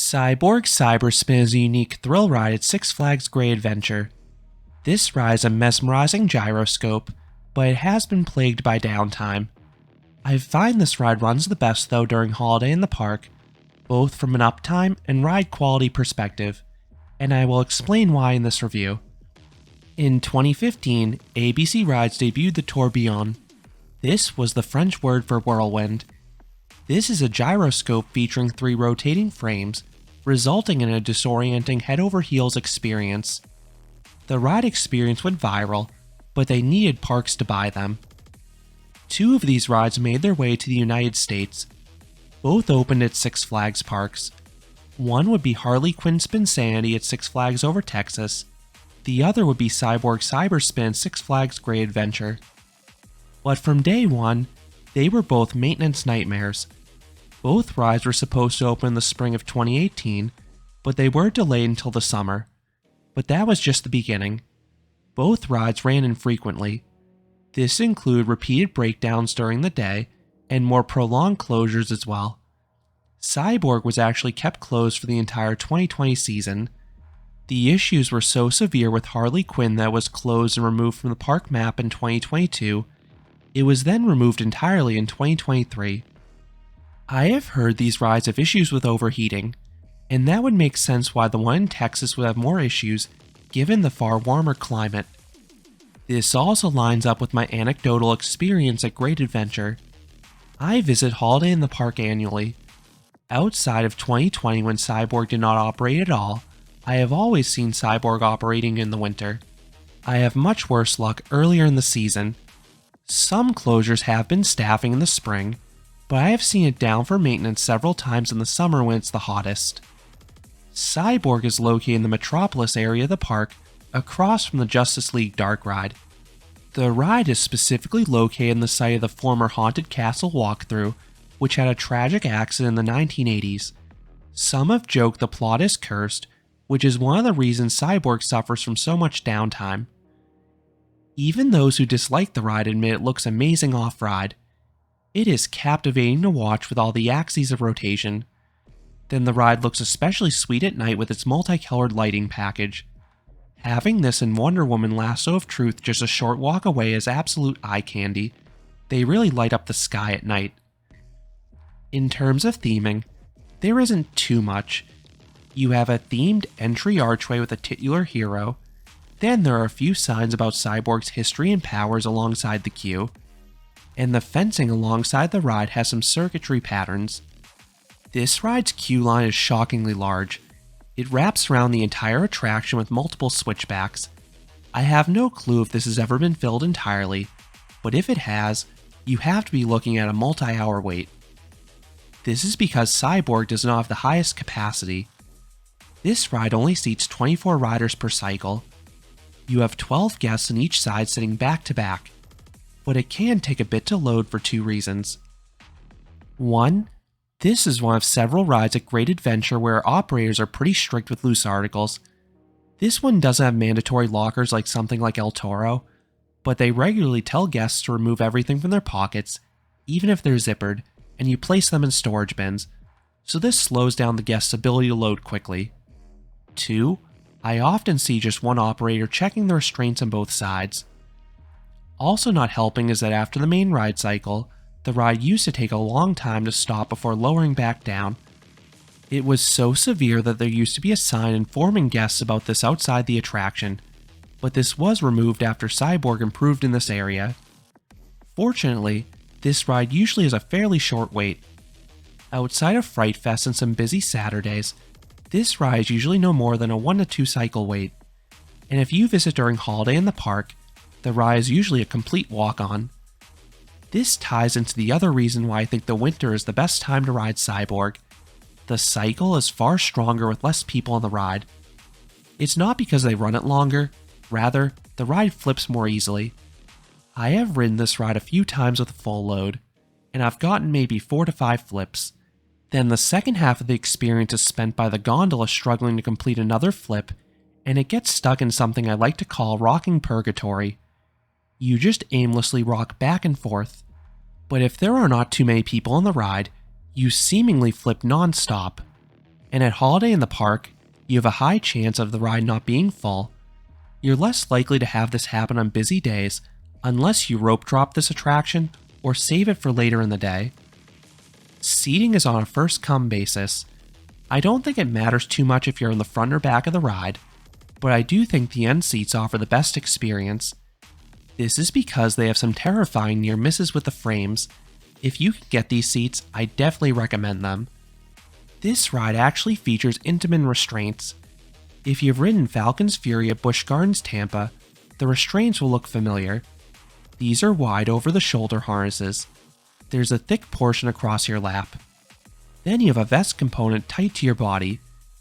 Cyborg Cyber Spin is a unique thrill ride at Six Flags Great Adventure. This ride is a mesmerizing gyroscope, but it has been plagued by downtime. I find this ride runs the best though during holiday in the park, both from an uptime and ride quality perspective, and I will explain why in this review. In 2015, ABC Rides debuted the Tourbillon. This was the French word for whirlwind. This is a gyroscope featuring 3 rotating frames, resulting in a disorienting head-over-heels experience. The ride experience went viral, but they needed parks to buy them. 2 of these rides made their way to the United States. Both opened at Six Flags parks. One would be Harley Quinn Spinsanity at Six Flags Over Texas. The other would be Cyborg Cyber Spin Six Flags Great Adventure. But from day one, they were both maintenance nightmares. Both rides were supposed to open in the spring of 2018, but they were delayed until the summer. But that was just the beginning. Both rides ran infrequently. This included repeated breakdowns during the day, and more prolonged closures as well. Cyborg was actually kept closed for the entire 2020 season. The issues were so severe with Harley Quinn that it was closed and removed from the park map in 2022. It was then removed entirely in 2023. I have heard these rides have issues with overheating, and that would make sense why the one in Texas would have more issues given the far warmer climate. This also lines up with my anecdotal experience at Great Adventure. I visit Holiday in the Park annually. Outside of 2020 when Cyborg did not operate at all, I have always seen Cyborg operating in the winter. I have much worse luck earlier in the season. Some closures have been staffing in the spring, but I have seen it down for maintenance several times in the summer when it's the hottest. Cyborg is located in the Metropolis area of the park, across from the Justice League Dark Ride. The ride is specifically located in the site of the former Haunted Castle walkthrough, which had a tragic accident in the 1980s. Some have joked the plot is cursed, which is one of the reasons Cyborg suffers from so much downtime. Even those who dislike the ride admit it looks amazing off-ride. It is captivating to watch with all the axes of rotation. Then the ride looks especially sweet at night with its multicolored lighting package. Having this and Wonder Woman Lasso of Truth just a short walk away is absolute eye candy. They really light up the sky at night. In terms of theming, there isn't too much. You have a themed entry archway with a titular hero. Then there are a few signs about Cyborg's history and powers alongside the queue. And the fencing alongside the ride has some circuitry patterns. This ride's queue line is shockingly large. It wraps around the entire attraction with multiple switchbacks. I have no clue if this has ever been filled entirely, but if it has, you have to be looking at a multi-hour wait. This is because Cyborg does not have the highest capacity. This ride only seats 24 riders per cycle. You have 12 guests on each side sitting back to back, but it can take a bit to load for 2 reasons. 1. This is one of several rides at Great Adventure where operators are pretty strict with loose articles. This one doesn't have mandatory lockers like something like El Toro, but they regularly tell guests to remove everything from their pockets, even if they're zippered, and you place them in storage bins, so this slows down the guest's ability to load quickly. 2. I often see just one operator checking the restraints on both sides. Also not helping is that after the main ride cycle, the ride used to take a long time to stop before lowering back down. It was so severe that there used to be a sign informing guests about this outside the attraction, but this was removed after Cyborg improved in this area. Fortunately, this ride usually has a fairly short wait. Outside of Fright Fest and some busy Saturdays, this ride is usually no more than a 1 to 2 cycle wait, and if you visit during holiday in the park, the ride is usually a complete walk-on. This ties into the other reason why I think the winter is the best time to ride Cyborg. The cycle is far stronger with less people on the ride. It's not because they run it longer, rather, the ride flips more easily. I have ridden this ride a few times with a full load, and I've gotten maybe 4 to 5 flips. Then the second half of the experience is spent by the gondola struggling to complete another flip, and it gets stuck in something I like to call rocking purgatory. You just aimlessly rock back and forth. But if there are not too many people on the ride, you seemingly flip non-stop. And at Holiday in the Park, you have a high chance of the ride not being full. You're less likely to have this happen on busy days unless you rope drop this attraction or save it for later in the day. Seating is on a first-come basis. I don't think it matters too much if you're in the front or back of the ride, but I do think the end seats offer the best experience. This is because they have some terrifying near misses with the frames. If you can get these seats, I definitely recommend them. This ride actually features Intamin restraints. If you've ridden Falcon's Fury at Busch Gardens Tampa, the restraints will look familiar. These are wide over-the-shoulder harnesses. There's a thick portion across your lap. Then you have a vest component tight to your body,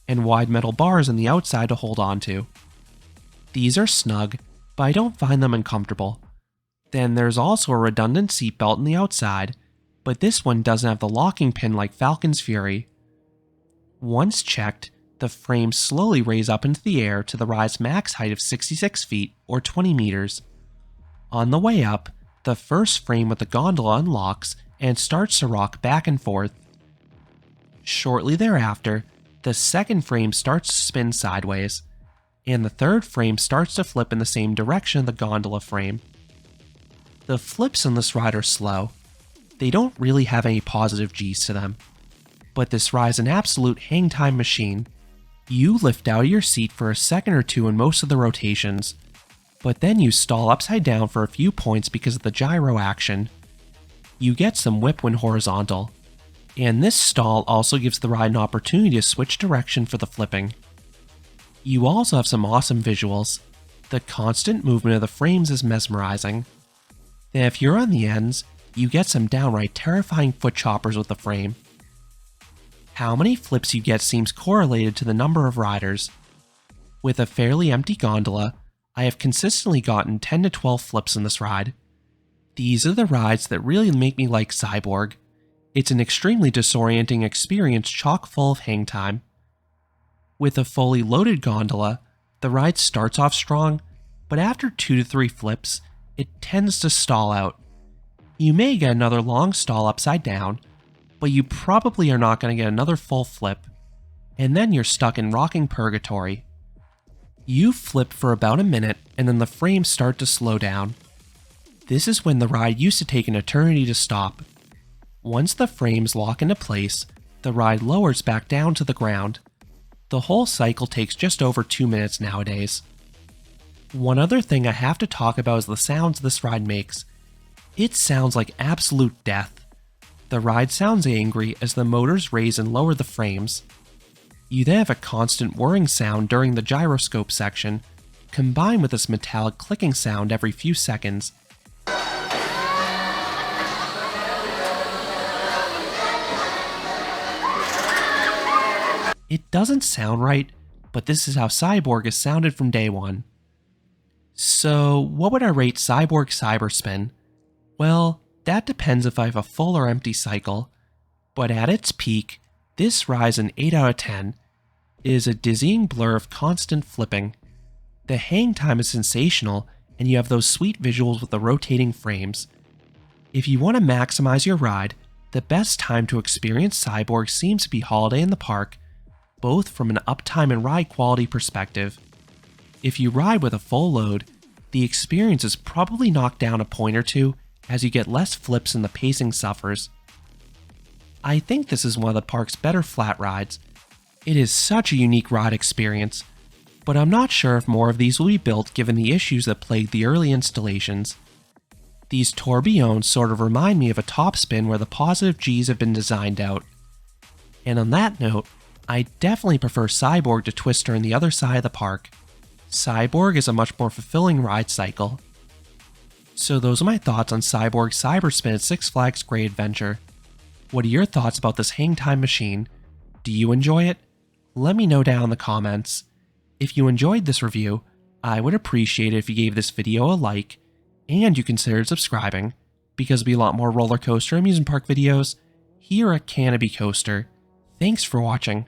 and wide metal bars on the outside to hold onto. These are snug, but I don't find them uncomfortable. Then there's also a redundant seatbelt on the outside, but this one doesn't have the locking pin like Falcon's Fury. Once checked, the frames slowly raise up into the air to the ride's max height of 66 feet or 20 meters. On the way up, the first frame with the gondola unlocks and starts to rock back and forth. Shortly thereafter, the second frame starts to spin sideways, and the third frame starts to flip in the same direction of the gondola frame. The flips on this ride are slow. They don't really have any positive G's to them. But this ride is an absolute hang time machine. You lift out of your seat for a second or two in most of the rotations, but then you stall upside down for a few points because of the gyro action. You get some whip when horizontal, and this stall also gives the ride an opportunity to switch direction for the flipping. You also have some awesome visuals. The constant movement of the frames is mesmerizing. Then if you're on the ends, you get some downright terrifying foot choppers with the frame. How many flips you get seems correlated to the number of riders. With a fairly empty gondola, I have consistently gotten 10 to 12 flips in this ride. These are the rides that really make me like Cyborg. It's an extremely disorienting experience chock full of hang time. With a fully loaded gondola, the ride starts off strong, but after 2 to 3 flips, it tends to stall out. You may get another long stall upside down, but you probably are not going to get another full flip, and then you're stuck in rocking purgatory. You flip for about a minute, and then the frames start to slow down. This is when the ride used to take an eternity to stop. Once the frames lock into place, the ride lowers back down to the ground. The whole cycle takes just over 2 minutes nowadays. One other thing I have to talk about is the sounds this ride makes. It sounds like absolute death. The ride sounds angry as the motors raise and lower the frames. You then have a constant whirring sound during the gyroscope section, combined with this metallic clicking sound every few seconds. It doesn't sound right, but this is how Cyborg has sounded from day one. So, what would I rate Cyborg Cyber Spin? Well, that depends if I have a full or empty cycle, but at its peak, this ride is an 8 out of 10. It is a dizzying blur of constant flipping. The hang time is sensational, and you have those sweet visuals with the rotating frames. If you want to maximize your ride, the best time to experience Cyborg seems to be Holiday in the Park, both from an uptime and ride quality perspective. If you ride with a full load, the experience is probably knocked down a point or two as you get less flips and the pacing suffers. I think this is one of the park's better flat rides. It is such a unique ride experience, but I'm not sure if more of these will be built given the issues that plagued the early installations. These tourbillons sort of remind me of a top spin where the positive G's have been designed out. And on that note, I definitely prefer Cyborg to Twister on the other side of the park. Cyborg is a much more fulfilling ride cycle. So those are my thoughts on Cyborg Cyber Spin at Six Flags Great Adventure. What are your thoughts about this hang time machine? Do you enjoy it? Let me know down in the comments. If you enjoyed this review, I would appreciate it if you gave this video a like, and you considered subscribing, because there'll be a lot more roller coaster amusement park videos here at Canopy Coaster. Thanks for watching.